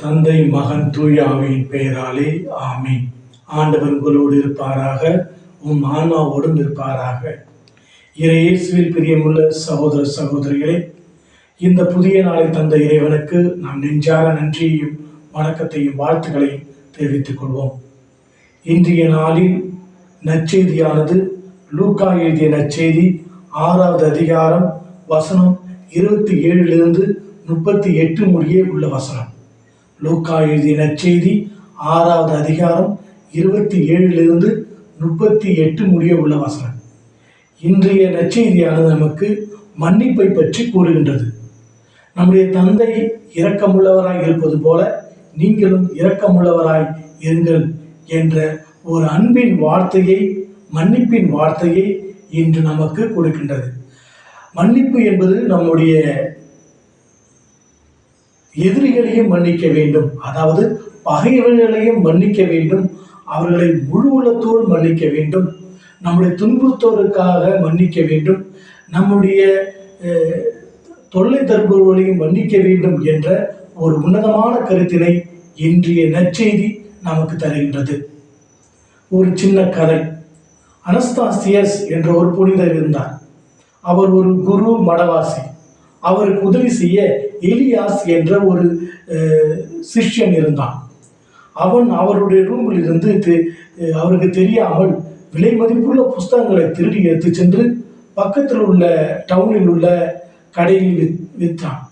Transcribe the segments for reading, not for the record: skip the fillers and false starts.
தந்தை மகன் தூய ஆவியின் பெயராலே ஆமீன். ஆண்டவர் உங்களோடு இருப்பாராக, உம் ஆன்மாவோடும் இருப்பாராக. இயேசுவில் பிரியமுள்ள சகோதர சகோதரிகளே, இந்த புதிய நாளை தந்த இறைவனுக்கு நாம் நெஞ்சார நன்றியையும் வணக்கத்தையும் வாழ்த்துக்களையும் தெரிவித்துக் கொள்வோம். இன்றைய நாளில் நற்செய்தியானது லூக்கா எழுதிய நற்செய்தி 6வது அதிகாரம் வசனம் 27 38 முடிய உள்ள வசனம். லூக்கா எழுதிய நற்செய்தி 6வது அதிகாரம் 27 38 முடிய உள்ள வசனம். இன்றைய நற்செய்தியானது நமக்கு மன்னிப்பை பற்றி கூறுகின்றது. நம்முடைய தந்தை இரக்கமுள்ளவராய் இருப்பது போல நீங்களும் இரக்கமுள்ளவராய் இருங்கள் என்ற ஒரு அன்பின் வார்த்தையை, மன்னிப்பின் வார்த்தையை இன்று நமக்கு கொடுக்கின்றது. மன்னிப்பு என்பது நம்முடைய எதிரிகளையும் மன்னிக்க வேண்டும், அதாவது பகைவர்களையும் மன்னிக்க வேண்டும், அவர்களை முழு உள்ளத்தோடு மன்னிக்க வேண்டும், நம்முடைய துன்புறுத்தோருக்காக மன்னிக்க வேண்டும், நம்முடைய தொல்லை தருபவர்களையும் மன்னிக்க வேண்டும் என்ற ஒரு உன்னதமான கருத்தினை இன்றைய நற்செய்தி நமக்கு தருகின்றது. ஒரு சின்ன கதை. அனஸ்தாசியஸ் என்ற ஒரு புனிதர் இருந்தார். அவர் ஒரு குரு மடவாசி. அவருக்கு உதவி செய்ய எலியாஸ் என்ற ஒரு சிஷ்யன் இருந்தான். அவன் அவருடைய ரூமில் இருந்து அவருக்கு தெரியாமல் விலை மதிப்புள்ள புஸ்தகங்களை திருடி எடுத்து சென்று பக்கத்தில் உள்ள டவுனில் உள்ள கடையில் விற்றான்.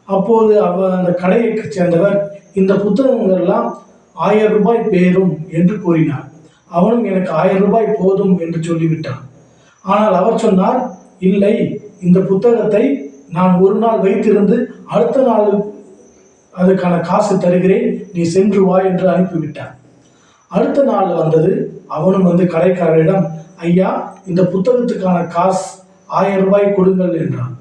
அப்போது அந்த கடையை சேர்ந்தவர், இந்த புத்தகங்கள்லாம் 1000 ரூபாய் பேரும் என்று கூறினார். அவனும் எனக்கு 1000 ரூபாய் போதும் என்று சொல்லிவிட்டான். ஆனால் அவர் சொன்னார், இல்லை, இந்த புத்தகத்தை நான் ஒரு நாள் வைத்திருந்து அடுத்த நாள் அதுக்கான காசு தருகிறேன், நீ சென்று வா என்று அனுப்பிவிட்டார். அடுத்த நாள் வந்தது. அவனும் கடைக்காரரிடம், ஐயா, இந்த புத்தகத்துக்கான காசு 1000 ரூபாய் கொடுங்கள் என்றான்.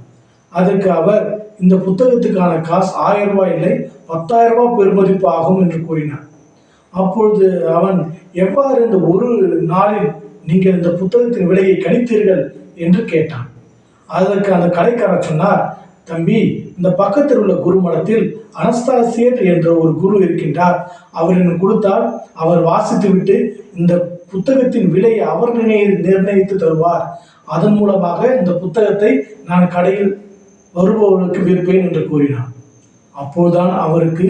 அதற்கு அவர், இந்த புத்தகத்துக்கான காசு 1000 ரூபாய் இல்லை, 10,000 ரூபாய் பெறுமதிப்பு ஆகும் என்று கூறினார். அப்பொழுது அவன், எவ்வாறு இந்த ஒரு நாளில் நீங்கள் இந்த புத்தகத்தின் விலையை கணித்தீர்கள் என்று கேட்டான். அதற்கு அந்த கடைக்காரர் சொன்னார், தம்பி, இந்த பக்கத்தில் உள்ள குருமடத்தில் அனஸ்தாசியர் என்ற ஒரு குரு இருக்கின்றார். அவர் எனக்கு கொடுத்தால் அவர் வாசித்து விட்டு இந்த புத்தகத்தின் விலையை அவர் நிர்ணயித்து தருவார். அதன் மூலமாக இந்த புத்தகத்தை நான் கடையில் வருபவர்களுக்கு விற்பேன் என்று கூறினார். அப்போதுதான் அவருக்கு,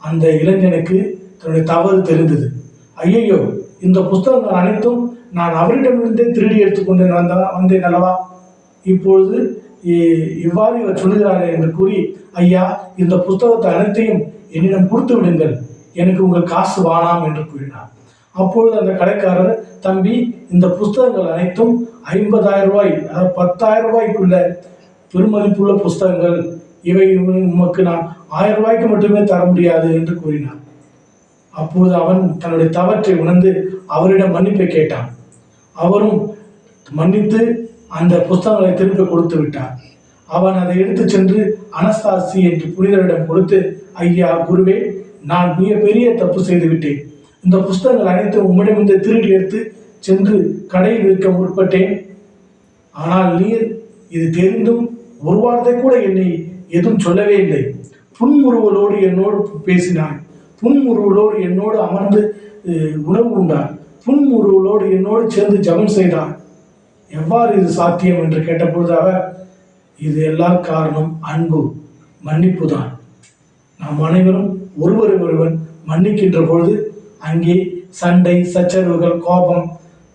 அந்த இளைஞனுக்கு தன்னுடைய தவறு தெரிந்தது. ஐயையோ, இந்த புத்தகங்கள் அனைத்தும் நான் அவரிடமிருந்தே திருடி எடுத்துக்கொண்டு வந்தேன் அல்லவா, இப்பொழுது இவ்வாறு இவர் சொல்லுகிறாரே என்று கூறி, ஐயா, இந்த புத்தகத்தை அனைத்தையும் என்னிடம் கொடுத்து விடுங்கள், எனக்கு உங்கள் காசு வானாம் என்று கூறினார். அப்பொழுது அந்த கடைக்காரர், தம்பி, இந்த புத்தகங்கள் அனைத்தும் 50,000 ரூபாய், அதாவது 10,000 ரூபாய்க்குள்ள பெருமதிப்புள்ள புஸ்தகங்கள், இவை உமக்கு நான் 1000 ரூபாய்க்கு மட்டுமே தர முடியாது என்று கூறினார். அப்போது அவன் தன்னுடைய தவற்றை உணர்ந்து அவரிடம் மன்னிப்பை கேட்டான். அவரும் மன்னித்து அந்த புஸ்தகங்களை திருப்பி கொடுத்து விட்டார். அவன் அதை எடுத்து சென்று அனஸ்தாசி என்று புனிதரிடம் கொடுத்து, ஐயா, குருவே, நான் மிக பெரிய தப்பு செய்து விட்டேன். இந்த புஸ்தகங்கள் அனைத்தும் உம்மிடமிருந்து திருடி எடுத்து சென்று கடையில் விற்க முற்பட்டேன். ஆனால் நீர் இது தெரிந்தும் ஒரு வார்த்தை கூட என்னை எதுவும் சொல்லவே இல்லை. புன்முறுவலோடு என்னோடு பேசினாய், புன்முறுவலோடு என்னோடு அமர்ந்து உணவு உண்டார், புன்முறுவலோடு என்னோடு சேர்ந்து ஜெபம் செய்தார். எவ்வாறு இது சாத்தியம் என்று கேட்டபொழுது அவர், இது எல்லாம் காரணம் அன்பு, மன்னிப்பு தான். நாம் அனைவரும் ஒருவரை மன்னிக்கின்ற பொழுது அங்கே சண்டை, சச்சரவுகள், கோபம்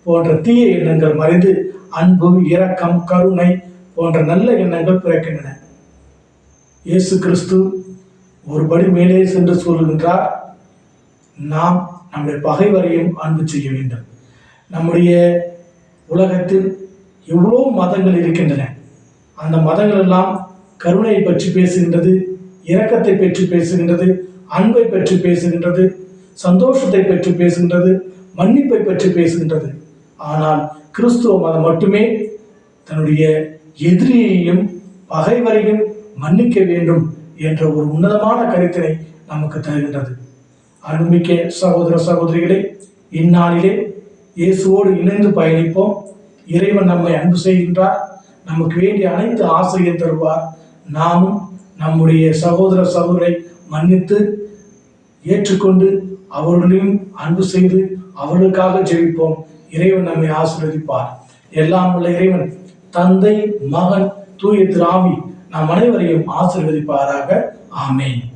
போன்ற தீய எண்ணங்கள் மறைந்து அன்பு, இரக்கம், கருணை போன்ற நல்ல எண்ணங்கள் பிறக்கின்றன. இயேசு கிறிஸ்து ஒருபடி மேலே சென்று சொல்கின்றார், நாம் நம்முடைய பகைவரையும் அன்பு செய்ய வேண்டும். நம்முடைய உலகத்தில் எவ்வளோ மதங்கள் இருக்கின்றன. அந்த மதங்கள் எல்லாம் கருணையை பற்றி பேசுகின்றது, இரக்கத்தை பற்றி பேசுகின்றது, அன்பை பற்றி பேசுகின்றது, சந்தோஷத்தை பற்றி பேசுகின்றது, மன்னிப்பை பற்றி பேசுகின்றது. ஆனால் கிறிஸ்துவ மதம் மட்டுமே தன்னுடைய எதிரியையும் பகைவரையும் மன்னிக்க வேண்டும் என்ற ஒரு உன்னதமான கருத்தினை நமக்கு தருகின்றது. அன்புமிக்க சகோதர சகோதரிகளே, இந்நாளிலே இயேசுவோடு இணைந்து பயணிப்போம். இறைவன் நம்மை அன்பு செய்கின்றார், நமக்கு வேண்டிய அனைத்து ஆசையை தருவார். நாமும் நம்முடைய சகோதர சகோதரை மன்னித்து ஏற்றுக்கொண்டு அவர்களையும் அன்பு செய்து அவர்களுக்காக ஜெபிப்போம். இறைவன் நம்மை ஆசீர்வதிப்பார். எல்லாம் உள்ள இறைவன் தந்தை, மகன், தூய திரு ஆவி நாம் அனைவரையும் ஆசீர்வதிப்பாராக. ஆமென்.